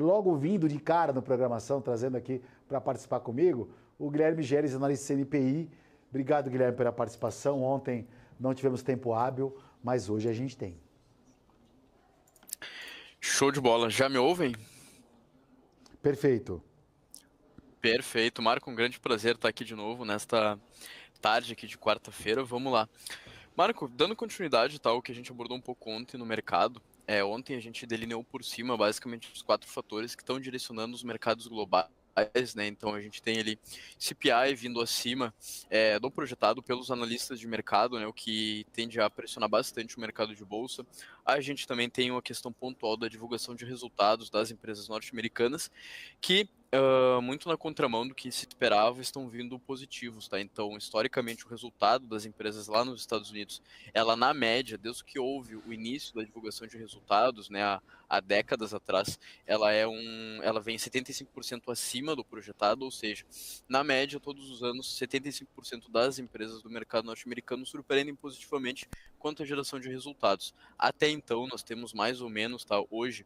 logo vindo de cara no Programação, trazendo aqui para participar comigo, o Guilherme Geres, analista CNPI. Obrigado, Guilherme, pela participação. Ontem não tivemos tempo hábil, mas hoje a gente tem. Show de bola. Já me ouvem? Perfeito. Perfeito. Marco, um grande prazer estar aqui de novo nesta tarde aqui de quarta-feira. Vamos lá. Marco, dando continuidade ao que a gente abordou um pouco ontem no mercado, ontem a gente delineou por cima basicamente os 4 fatores que estão direcionando os mercados globais, né? Então a gente tem ali CPI vindo acima do projetado pelos analistas de mercado, né? O que tende a pressionar bastante o mercado de bolsa. A gente também tem uma questão pontual da divulgação de resultados das empresas norte-americanas, que muito na contramão do que se esperava, estão vindo positivos, tá? Então, historicamente, o resultado das empresas lá nos Estados Unidos, ela na média, desde que houve o início da divulgação de resultados, né, há décadas atrás, ela vem 75% acima do projetado, ou seja, na média, todos os anos, 75% das empresas do mercado norte-americano surpreendem positivamente quanto à geração de resultados. Até então, nós temos mais ou menos, tá, hoje,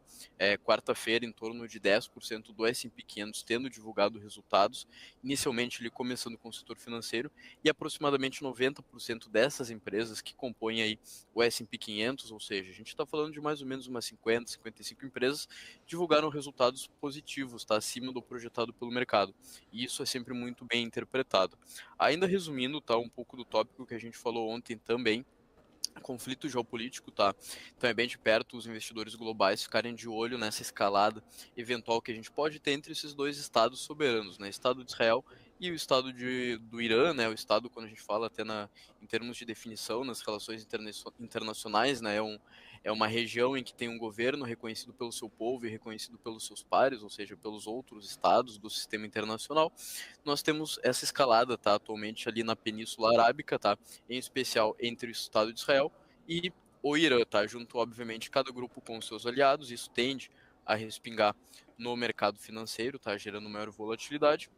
quarta-feira, em torno de 10% do S&P 500 tendo divulgado resultados, inicialmente ele começando com o setor financeiro, e aproximadamente 90% dessas empresas que compõem aí o S&P 500, ou seja, a gente está falando de mais ou menos umas 50, 55 empresas, divulgaram resultados positivos, tá, acima do projetado pelo mercado, e isso é sempre muito bem interpretado. Ainda resumindo, tá, um pouco do tópico que a gente falou ontem também, conflito geopolítico, tá? Então é bem de perto os investidores globais ficarem de olho nessa escalada eventual que a gente pode ter entre esses dois estados soberanos, né? O Estado de Israel e o Estado do Irã, né? O Estado, quando a gente fala até em termos de definição nas relações internacionais, né? É uma região em que tem um governo reconhecido pelo seu povo e reconhecido pelos seus pares, ou seja, pelos outros estados do sistema internacional. Nós temos essa escalada, tá? Atualmente ali na Península Arábica, tá? Em especial entre o Estado de Israel e o Irã, tá? Junto, obviamente, cada grupo com os seus aliados, isso tende a respingar no mercado financeiro, tá? Gerando maior volatilidade.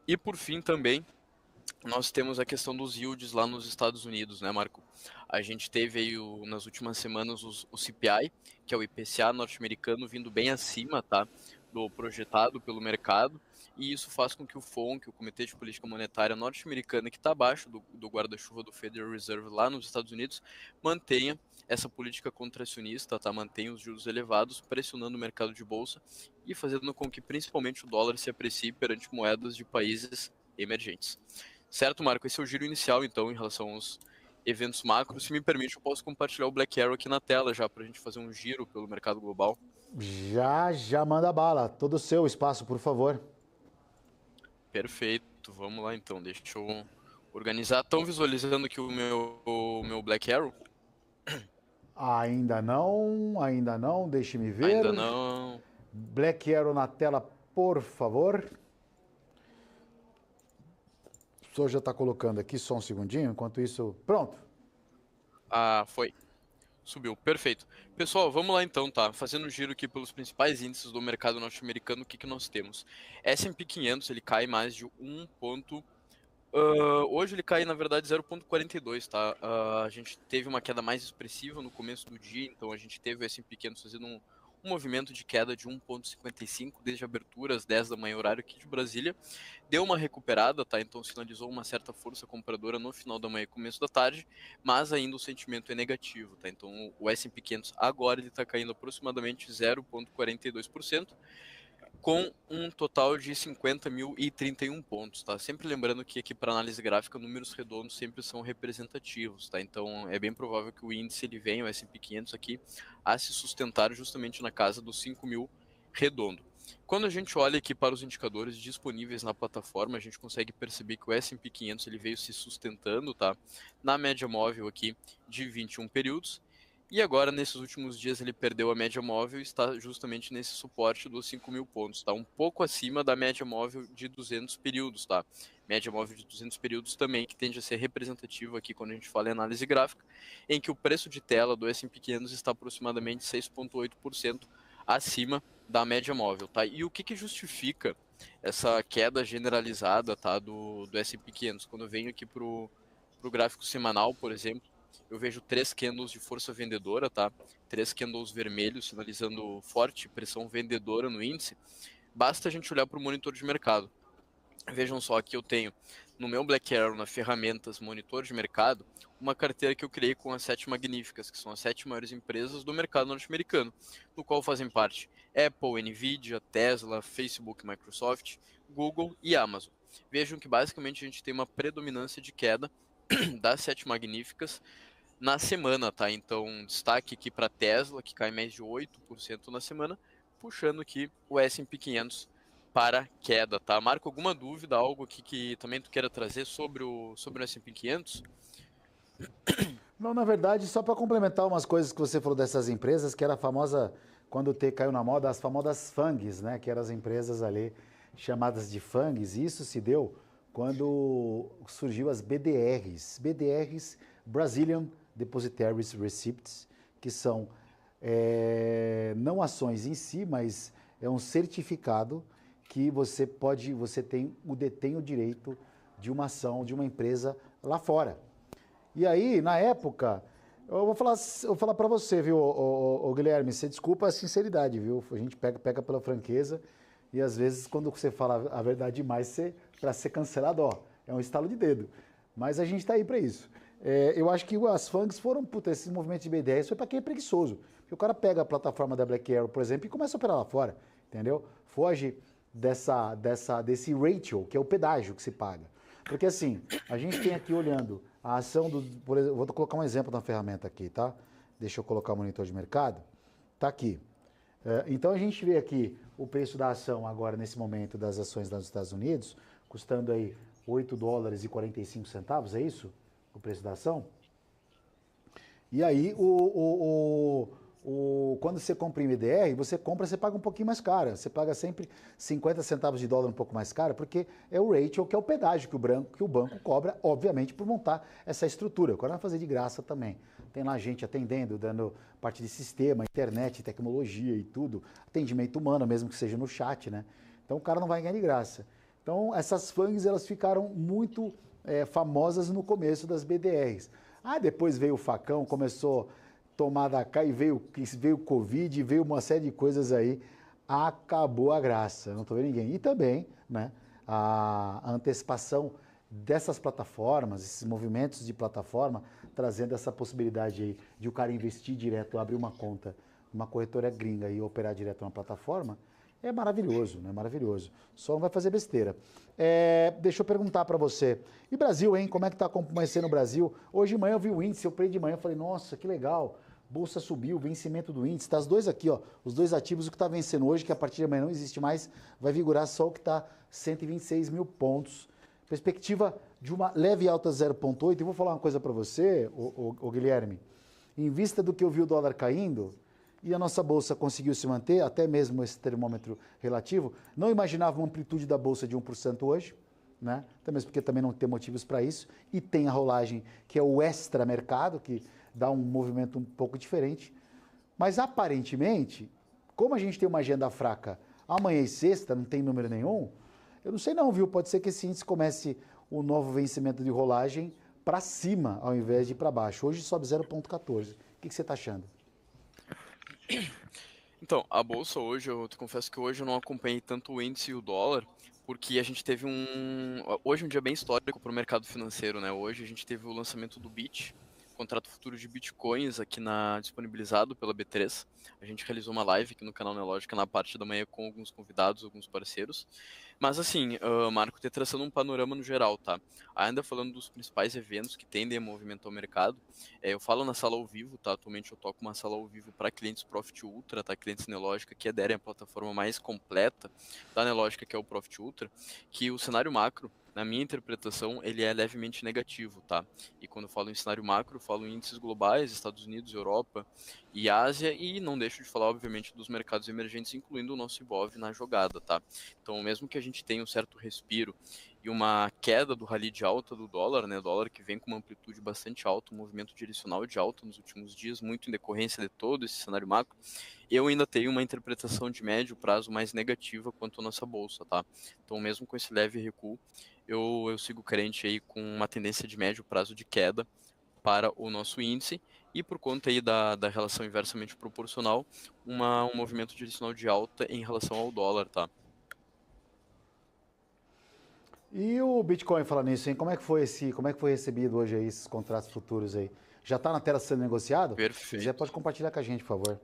E por fim também, nós temos a questão dos yields lá nos Estados Unidos, né, Marco? A gente teve aí nas últimas semanas o CPI, que é o IPCA norte-americano, vindo bem acima, tá, do projetado pelo mercado, e isso faz com que o FONC, o Comitê de Política Monetária norte-americana, que está abaixo do guarda-chuva do Federal Reserve lá nos Estados Unidos, mantenha essa política contracionista, tá, mantenha os juros elevados, pressionando o mercado de bolsa e fazendo com que principalmente o dólar se aprecie perante moedas de países emergentes. Certo, Marco? Esse é o giro inicial, então, em relação aos eventos macros. Se me permite, eu posso compartilhar o Black Arrow aqui na tela já, para a gente fazer um giro pelo mercado global. Já manda bala. Todo seu espaço, por favor. Perfeito, vamos lá então, deixa eu organizar. Estão visualizando aqui o meu Black Arrow? Ainda não, deixe-me Ainda ver. não. Black Arrow na tela, por favor. O senhor já está colocando aqui, só um segundinho, enquanto isso... Pronto. Ah, foi. Subiu, perfeito. Pessoal, vamos lá então, tá? Fazendo um giro aqui pelos principais índices do mercado norte-americano, o que nós temos? S&P 500, ele cai mais de 1 ponto. Hoje ele cai, na verdade, 0,42, tá? A gente teve uma queda mais expressiva no começo do dia, então a gente teve o S&P 500 fazendo um movimento de queda de 1,55 desde a abertura às 10 da manhã, horário aqui de Brasília. Deu uma recuperada, tá? Então sinalizou uma certa força compradora no final da manhã e começo da tarde, mas ainda o sentimento é negativo, tá? Então o S&P 500 agora ele está caindo aproximadamente 0,42%, com um total de 50.031 pontos, tá? Sempre lembrando que aqui para análise gráfica, números redondos sempre são representativos, tá? Então é bem provável que o índice ele venha, o S&P 500 aqui, a se sustentar justamente na casa dos 5.000 redondo. Quando a gente olha aqui para os indicadores disponíveis na plataforma, a gente consegue perceber que o S&P 500 ele veio se sustentando, tá? Na média móvel aqui de 21 períodos. E agora, nesses últimos dias, ele perdeu a média móvel e está justamente nesse suporte dos 5.000 pontos, tá? Um pouco acima da média móvel de 200 períodos, tá? Média móvel de 200 períodos também, que tende a ser representativa aqui quando a gente fala em análise gráfica, em que o preço de tela do S&P 500 está aproximadamente 6,8% acima da média móvel, tá? E o que justifica essa queda generalizada, tá, do S&P 500? Quando eu venho aqui pro gráfico semanal, por exemplo, eu vejo 3 candles de força vendedora, tá? 3 candles vermelhos, sinalizando forte pressão vendedora no índice. Basta a gente olhar para o monitor de mercado. Vejam só que eu tenho no meu Black Arrow, na ferramentas monitor de mercado, uma carteira que eu criei com as 7 magníficas, que são as 7 maiores empresas do mercado norte-americano, no qual fazem parte Apple, Nvidia, Tesla, Facebook, Microsoft, Google e Amazon. Vejam que basicamente a gente tem uma predominância de queda das 7 magníficas na semana, tá? Então, destaque aqui para Tesla, que cai mais de 8% na semana, puxando aqui o S&P 500 para queda, tá? Marco, alguma dúvida, algo aqui que também tu queira trazer sobre o S&P 500? Não, na verdade, só para complementar umas coisas que você falou dessas empresas, que era a famosa, quando o T caiu na moda, as famosas FANGs, né? Que eram as empresas ali chamadas de FANGs. E isso se deu quando surgiu as BDRs. BDRs, Brazilian Depositaries Receipts, que são não ações em si, mas é um certificado que detém o direito de uma ação de uma empresa lá fora. E aí, na época, eu vou falar para você, viu, ô Guilherme, você desculpa a sinceridade, viu? A gente pega pela franqueza e às vezes quando você fala a verdade demais, para ser cancelado, ó, é um estalo de dedo. Mas a gente está aí para isso. Eu acho que as FANGs foram, puta, esse movimento de BDR, isso foi para quem é preguiçoso. Porque o cara pega a plataforma da Black Arrow, por exemplo, e começa a operar lá fora, entendeu? Foge desse ratio, que é o pedágio que se paga. Porque assim, a gente tem aqui olhando a ação por exemplo, vou colocar um exemplo na ferramenta aqui, tá? Deixa eu colocar o monitor de mercado. Tá aqui. Então a gente vê aqui o preço da ação agora, nesse momento, das ações dos Estados Unidos, custando aí 8 dólares e 45 centavos, é isso? O preço da ação? E aí, quando você compra em MDR, você paga um pouquinho mais caro. Você paga sempre 50 centavos de dólar um pouco mais caro, porque é o ratio, que é o pedágio que o banco cobra, obviamente, por montar essa estrutura. O cara vai fazer de graça também. Tem lá gente atendendo, dando parte de sistema, internet, tecnologia e tudo. Atendimento humano, mesmo que seja no chat, né? Então o cara não vai ganhar de graça. Então essas FANGs, elas ficaram muito famosas no começo das BDRs. Depois veio o facão, começou tomada cá e veio Covid, veio uma série de coisas aí, acabou a graça, não estou vendo ninguém. E também, né, a antecipação dessas plataformas, esses movimentos de plataforma, trazendo essa possibilidade aí de o cara investir direto, abrir uma conta numa corretora gringa e operar direto numa plataforma, é maravilhoso, né? Maravilhoso. Só não vai fazer besteira. Deixa eu perguntar para você. E Brasil, hein? Como é que está amanhecendo o Brasil? Hoje de manhã eu vi o índice, eu parei de manhã e falei, nossa, que legal. Bolsa subiu, vencimento do índice. Tá os dois aqui, ó. Os dois ativos, o que está vencendo hoje, que a partir de amanhã não existe mais, vai vigorar só o que está 126 mil pontos. Perspectiva de uma leve alta 0,8. E vou falar uma coisa para você, o Guilherme. Em vista do que eu vi o dólar caindo, e a nossa bolsa conseguiu se manter, até mesmo esse termômetro relativo, não imaginava uma amplitude da bolsa de 1% hoje, né? Até mesmo porque também não tem motivos para isso, e tem a rolagem, que é o extra mercado, que dá um movimento um pouco diferente. Mas aparentemente, como a gente tem uma agenda fraca amanhã e sexta, não tem número nenhum, eu não sei não, viu? Pode ser que esse índice comece o novo vencimento de rolagem para cima, ao invés de para baixo. Hoje sobe 0,14. O que você está achando? Então, a bolsa hoje, eu te confesso que hoje eu não acompanhei tanto o índice e o dólar, porque a gente teve hoje um dia bem histórico para o mercado financeiro, né? Hoje a gente teve o lançamento do BIT, contrato futuro de bitcoins aqui disponibilizado pela B3. A gente realizou uma live aqui no canal Neológica na parte da manhã com alguns convidados, alguns parceiros. Mas assim, Marco, te traçando um panorama no geral, tá? Ainda falando dos principais eventos que tendem a movimentar o mercado, eu falo na sala ao vivo, tá? Atualmente eu toco uma sala ao vivo para clientes Profit Ultra, tá? Clientes Neológica que aderem à plataforma mais completa da Neológica, que é o Profit Ultra, que o cenário macro, na minha interpretação, ele é levemente negativo, tá? E quando eu falo em cenário macro, eu falo em índices globais, Estados Unidos, Europa e Ásia, e não deixo de falar, obviamente, dos mercados emergentes, incluindo o nosso Ibov na jogada, tá? Então, mesmo que a gente tenha um certo respiro e uma queda do rally de alta do dólar, né? O dólar que vem com uma amplitude bastante alta, um movimento direcional de alta nos últimos dias, muito em decorrência de todo esse cenário macro, eu ainda tenho uma interpretação de médio prazo mais negativa quanto à nossa bolsa, tá? Então, mesmo com esse leve recuo, eu sigo crente aí com uma tendência de médio prazo de queda para o nosso índice, e por conta aí da relação inversamente proporcional, um movimento direcional de alta em relação ao dólar, tá? E o Bitcoin, falando nisso, hein? Como é que foi recebido hoje aí esses contratos futuros aí? Já está na tela sendo negociado? Se quiser, Perfeito. pode compartilhar com a gente, por favor.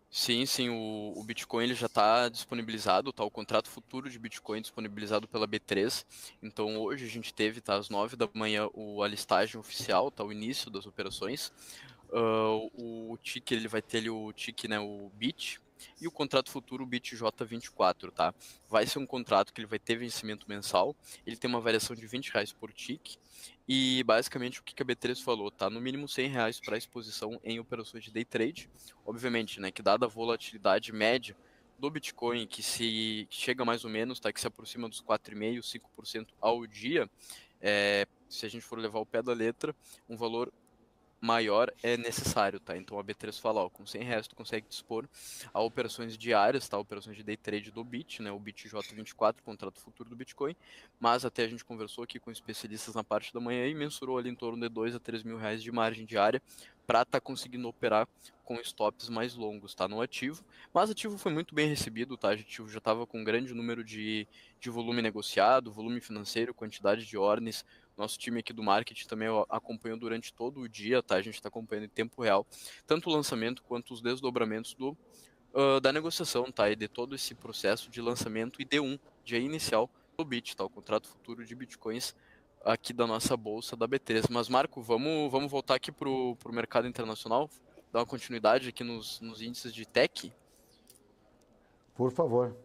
Sim, sim, o Bitcoin ele já está disponibilizado, tá? O contrato futuro de Bitcoin disponibilizado pela B3. Então hoje a gente teve, tá, às 9 da manhã, a listagem oficial, tá? O início das operações. O ticker ele vai ter ali o tick, né, o BIT, e o contrato futuro o BITJ24, tá? Vai ser um contrato que ele vai ter vencimento mensal, ele tem uma variação de R$ 20 por tick, e basicamente o que a B3 falou, tá? No mínimo R$ 100 para exposição em operações de day trade. Obviamente, né, que dada a volatilidade média do Bitcoin, que chega mais ou menos, tá, que se aproxima dos 4,5%, 5% ao dia, se a gente for levar o pé da letra, um valor maior é necessário, tá? Então a B3 fala, ó, com R$ 100 tu consegue dispor a operações diárias, tá? Operações de day trade do BIT, né? O BITJ24, contrato futuro do Bitcoin, mas até a gente conversou aqui com especialistas na parte da manhã e mensurou ali em torno de R$ 2 a R$ 3 mil de margem diária para estar conseguindo operar com stops mais longos, tá? No ativo, mas o ativo foi muito bem recebido, tá? O ativo já estava com um grande número de volume negociado, volume financeiro, quantidade de ordens. Nosso time aqui do marketing também acompanhou durante todo o dia, tá? A gente está acompanhando em tempo real, tanto o lançamento quanto os desdobramentos da negociação, tá? E de todo esse processo de lançamento e D1, dia inicial do BIT, tá? O contrato futuro de bitcoins aqui da nossa bolsa da B3. Mas, Marco, vamos voltar aqui pro mercado internacional, dar uma continuidade aqui nos índices de tech. Por favor,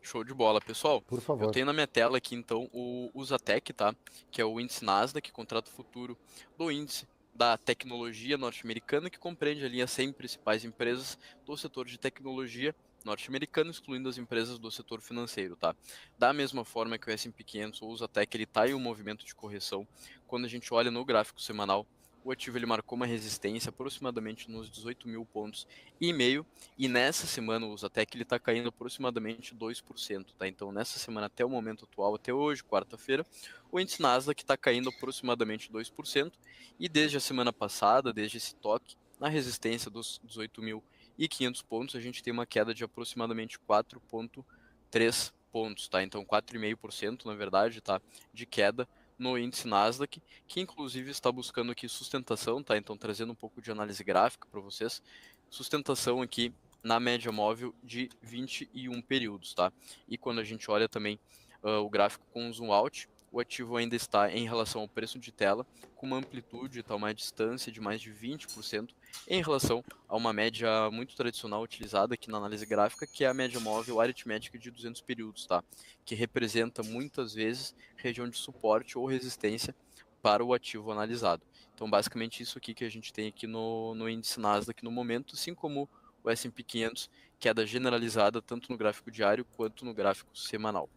Show de bola, pessoal. por Eu favor. tenho na minha tela aqui então o Zatec, tá? Que é o índice Nasdaq, contrato futuro do índice da tecnologia norte-americana, que compreende ali as 100 principais empresas do setor de tecnologia norte-americano, excluindo as empresas do setor financeiro, tá? Da mesma forma que o S&P 500 ou o Zatec, ele está em um movimento de correção. Quando a gente olha no gráfico semanal, o ativo ele marcou uma resistência aproximadamente nos 18 mil pontos e meio, e nessa semana o Zatec ele está caindo aproximadamente 2%, tá? Então nessa semana até o momento atual, até hoje, quarta-feira, o índice Nasdaq está caindo aproximadamente 2%, e desde a semana passada, desde esse toque na resistência dos 18.500 pontos, a gente tem uma queda de aproximadamente 4,3 pontos, tá? Então 4,5% na verdade, tá? De queda no índice Nasdaq, que inclusive está buscando aqui sustentação, tá? Então trazendo um pouco de análise gráfica para vocês, sustentação aqui na média móvel de 21 períodos, tá? E quando a gente olha também o gráfico com zoom out, o ativo ainda está em relação ao preço de tela com uma amplitude, tá, uma distância de mais de 20% em relação a uma média muito tradicional utilizada aqui na análise gráfica, que é a média móvel aritmética de 200 períodos, tá? Que representa muitas vezes região de suporte ou resistência para o ativo analisado. Então, basicamente isso aqui que a gente tem aqui no índice Nasdaq no momento, assim como o S&P 500, queda generalizada tanto no gráfico diário quanto no gráfico semanal.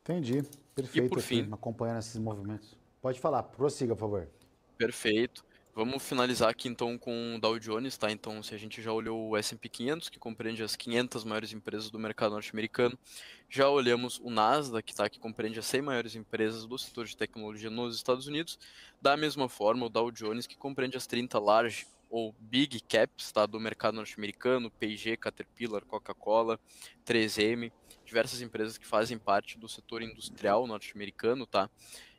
Entendi. E por Perfeito aqui, fim, acompanhando esses movimentos. Pode falar, prossiga, por favor. perfeito. Vamos finalizar aqui então com o Dow Jones, tá? Então, se a gente já olhou o S&P 500, que compreende as 500 maiores empresas do mercado norte-americano, já olhamos o Nasdaq, tá? Que compreende as 100 maiores empresas do setor de tecnologia nos Estados Unidos. Da mesma forma, o Dow Jones, que compreende as 30 large ou big caps, tá? Do mercado norte-americano, P&G, Caterpillar, Coca-Cola, 3M, diversas empresas que fazem parte do setor industrial norte-americano, tá?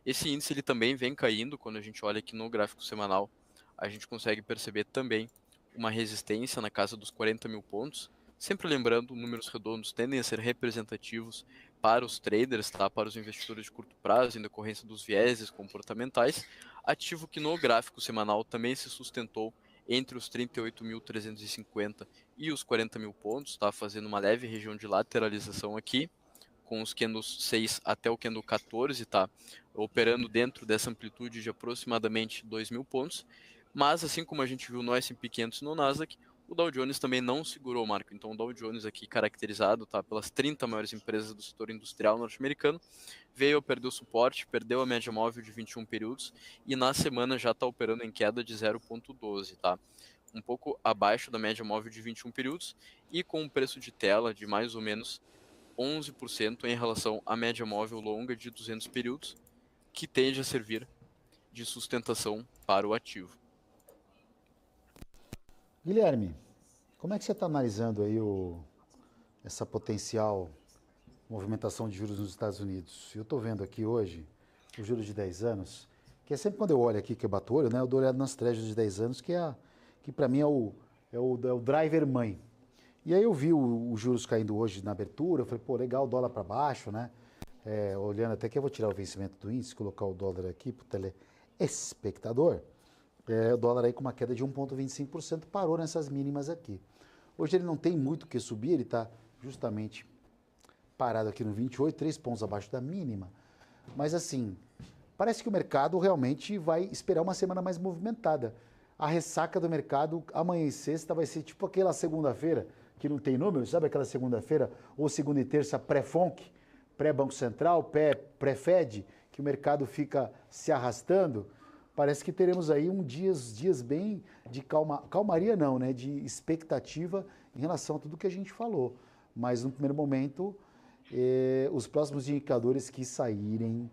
Esse índice ele também vem caindo quando a gente olha aqui no gráfico semanal. A gente consegue perceber também uma resistência na casa dos 40 mil pontos. Sempre lembrando, números redondos tendem a ser representativos para os traders, tá? Para os investidores de curto prazo, em decorrência dos vieses comportamentais. Ativo que no gráfico semanal também se sustentou entre os 38.350 e os 40 mil pontos, tá? Fazendo uma leve região de lateralização aqui com os candles 6 até o candle 14, tá? Operando dentro dessa amplitude de aproximadamente 2.000 pontos. Mas, assim como a gente viu no S&P 500 e no Nasdaq, o Dow Jones também não segurou o marco. Então, o Dow Jones aqui caracterizado, tá, pelas 30 maiores empresas do setor industrial norte-americano, veio a perder o suporte, perdeu a média móvel de 21 períodos e na semana já está operando em queda de 0,12, tá? Um pouco abaixo da média móvel de 21 períodos e com um preço de tela de mais ou menos 11% em relação à média móvel longa de 200 períodos, que tende a servir de sustentação para o ativo. Guilherme, como é que você está analisando aí essa potencial movimentação de juros nos Estados Unidos? Eu estou vendo aqui hoje os juros de 10 anos, que é sempre quando eu olho aqui que eu bato o olho, né, eu dou olhada nas treasuries de 10 anos, que para mim é o driver mãe. E aí eu vi os juros caindo hoje na abertura, eu falei, pô, legal, dólar para baixo, né? Olhando até que eu vou tirar o vencimento do índice, colocar o dólar aqui para o telespectador. O dólar aí com uma queda de 1,25% parou nessas mínimas aqui. Hoje ele não tem muito o que subir, ele está justamente parado aqui no 28, 3 pontos abaixo da mínima. Mas assim, parece que o mercado realmente vai esperar uma semana mais movimentada. A ressaca do mercado amanhã e sexta vai ser tipo aquela segunda-feira que não tem número, sabe aquela segunda-feira ou segunda e terça pré-FONC, pré-Banco Central, pré-FED, que o mercado fica se arrastando. Parece que teremos aí dias bem de calmaria não, né? De expectativa em relação a tudo que a gente falou. Mas no primeiro momento, os próximos indicadores que saírem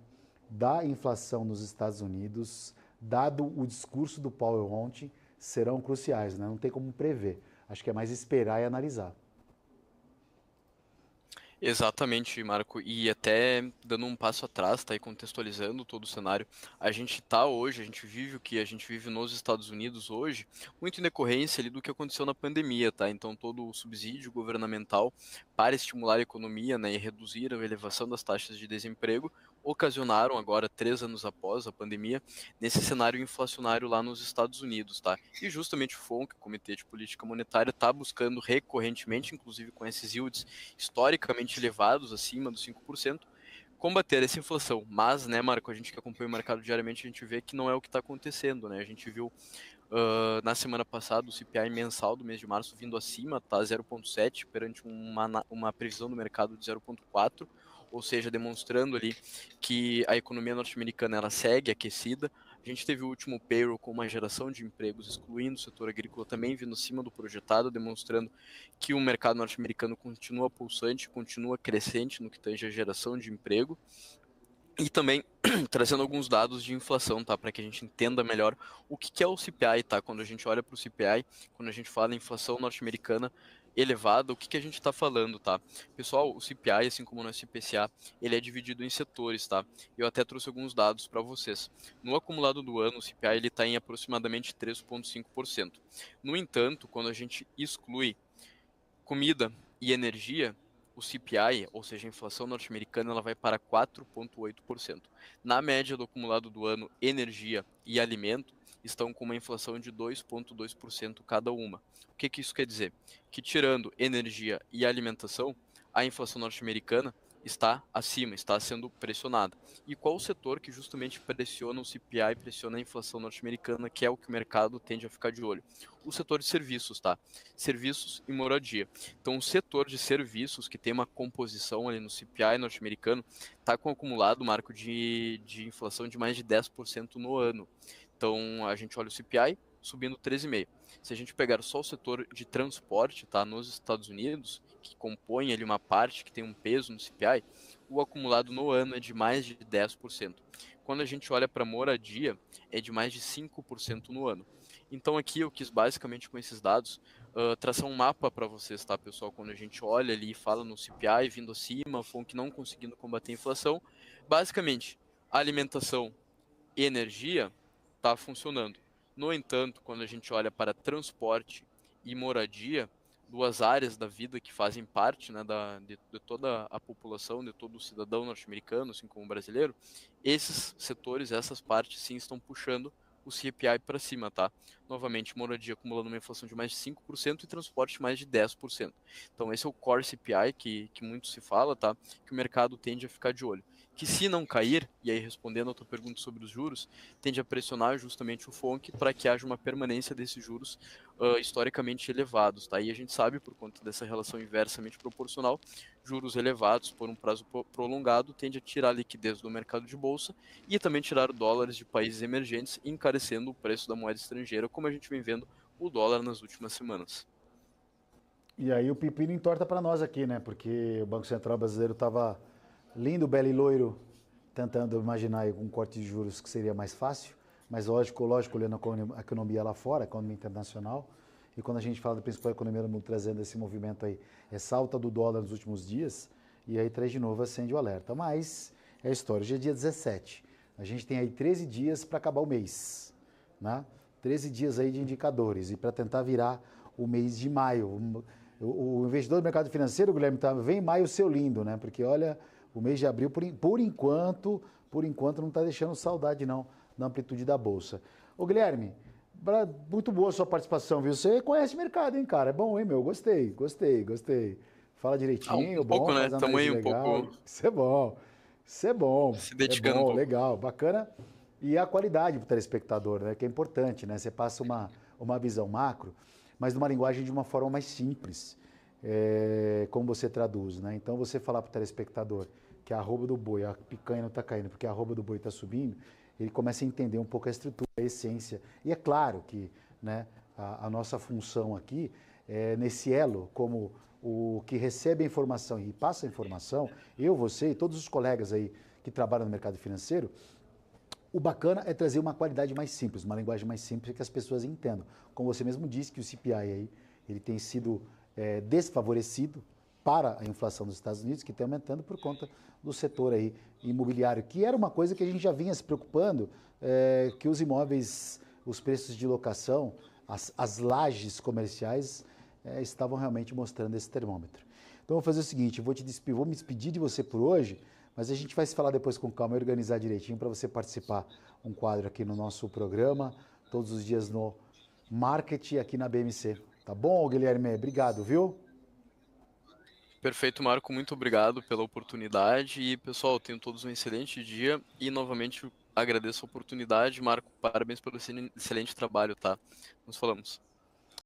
da inflação nos Estados Unidos, dado o discurso do Powell ontem, serão cruciais, né? Não tem como prever. Acho que é mais esperar e analisar. Exatamente, Marco. E até dando um passo atrás, tá, e contextualizando todo o cenário, a gente tá hoje, a gente vive o que a gente vive nos Estados Unidos hoje, muito em decorrência ali do que aconteceu na pandemia, tá? Então todo o subsídio governamental para estimular a economia, né, e reduzir a elevação das taxas de desemprego ocasionaram agora, 3 anos após a pandemia, nesse cenário inflacionário lá nos Estados Unidos, tá? E justamente o FONC, o Comitê de Política Monetária, está buscando recorrentemente, inclusive com esses yields historicamente elevados, acima dos 5%, combater essa inflação. Mas, né, Marco, a gente que acompanha o mercado diariamente, a gente vê que não é o que está acontecendo, né? A gente viu na semana passada o CPI mensal do mês de março vindo acima, tá 0,7, perante uma previsão do mercado de 0,4, ou seja, demonstrando ali que a economia norte-americana ela segue aquecida. A gente teve o último payroll com uma geração de empregos, excluindo o setor agrícola, também vindo acima do projetado, demonstrando que o mercado norte-americano continua pulsante, continua crescente no que tange a geração de emprego. E também trazendo alguns dados de inflação, tá? Para que a gente entenda melhor o que é o CPI, tá? Quando a gente olha para o CPI, quando a gente fala em inflação norte-americana elevada, o que a gente está falando, tá? Pessoal, o CPI, assim como o nosso IPCA, ele é dividido em setores, tá? Eu até trouxe alguns dados para vocês. No acumulado do ano, o CPI ele está em aproximadamente 3,5%. No entanto, quando a gente exclui comida e energia, o CPI, ou seja, a inflação norte-americana, ela vai para 4,8%. Na média do acumulado do ano, energia e alimento estão com uma inflação de 2,2% cada uma. O que isso quer dizer? Que tirando energia e alimentação, a inflação norte-americana está acima, está sendo pressionada. E qual o setor que justamente pressiona o CPI, pressiona a inflação norte-americana, que é o que o mercado tende a ficar de olho? O setor de serviços, tá? Serviços e moradia. Então, o setor de serviços, que tem uma composição ali no CPI norte-americano, está com um acumulado, Marco, de inflação de mais de 10% no ano. Então, a gente olha o CPI subindo 13,5%. Se a gente pegar só o setor de transporte, tá, nos Estados Unidos, que compõe ali uma parte que tem um peso no CPI, o acumulado no ano é de mais de 10%. Quando a gente olha para moradia, é de mais de 5% no ano. Então aqui eu quis basicamente com esses dados traçar um mapa para vocês, tá, pessoal? Quando a gente olha ali e fala no CPI vindo acima, FONC não conseguindo combater a inflação, basicamente alimentação e energia está funcionando. No entanto, quando a gente olha para transporte e moradia, duas áreas da vida que fazem parte, né, de toda a população, de todo o cidadão norte-americano, assim como o brasileiro, esses setores, essas partes sim estão puxando o CPI para cima, tá? Novamente, moradia acumulando uma inflação de mais de 5% e transporte mais de 10%. Então esse é o core CPI que muito se fala, tá? Que o mercado tende a ficar de olho. Que se não cair, e aí respondendo a tua pergunta sobre os juros, tende a pressionar justamente o FONC para que haja uma permanência desses juros historicamente elevados, tá? E a gente sabe, por conta dessa relação inversamente proporcional, juros elevados por um prazo prolongado tende a tirar a liquidez do mercado de bolsa e também tirar dólares de países emergentes, encarecendo o preço da moeda estrangeira, como a gente vem vendo o dólar nas últimas semanas. E aí o pepino entorta para nós aqui, né? Porque o Banco Central brasileiro estava lindo, belo e loiro, tentando imaginar aí um corte de juros que seria mais fácil, mas lógico, olhando a economia lá fora, a economia internacional, e quando a gente fala da principal economia do mundo trazendo esse movimento aí, essa alta do dólar nos últimos dias, e aí traz de novo, acende o alerta. Mas é a história, hoje é dia 17, a gente tem aí 13 dias para acabar o mês, né? 13 dias aí de indicadores, e para tentar virar o mês de maio. O investidor do mercado financeiro, Guilherme, vem maio seu lindo, né? Porque olha, o mês de abril, por enquanto não está deixando saudade não, da amplitude da Bolsa. Ô Guilherme, muito boa a sua participação, viu? Você conhece o mercado, hein, cara? É bom, hein, meu? Gostei. Fala direitinho, Um pouco, bom, né? faz Tamo análise aí um legal. pouco se É dedicando um bom, pouco. legal, bacana. E a qualidade para o telespectador, né? Que é importante, né? Você passa uma visão macro, mas numa linguagem de uma forma mais simples, como você traduz, né? Então, você falar para o telespectador que a arroba do boi, a picanha não está caindo porque a arroba do boi está subindo, ele começa a entender um pouco a estrutura, a essência. E é claro que, né, a nossa função aqui, nesse elo, como o que recebe a informação e passa a informação, eu, você e todos os colegas aí que trabalham no mercado financeiro, o bacana é trazer uma qualidade mais simples, uma linguagem mais simples que as pessoas entendam. Como você mesmo disse que o CPI aí, ele tem sido desfavorecido para a inflação dos Estados Unidos, que está aumentando por conta do setor aí imobiliário, que era uma coisa que a gente já vinha se preocupando, que os imóveis, os preços de locação, as lajes comerciais estavam realmente mostrando esse termômetro. Então, vou fazer o seguinte, vou me despedir de você por hoje, mas a gente vai se falar depois com calma e organizar direitinho para você participar um quadro aqui no nosso programa, todos os dias no Marketing aqui na BMC. Tá bom, Guilherme? Obrigado, viu? Perfeito, Marco. Muito obrigado pela oportunidade. E, pessoal, tenham todos um excelente dia. E, novamente, agradeço a oportunidade. Marco, parabéns pelo excelente trabalho, tá? Nos falamos.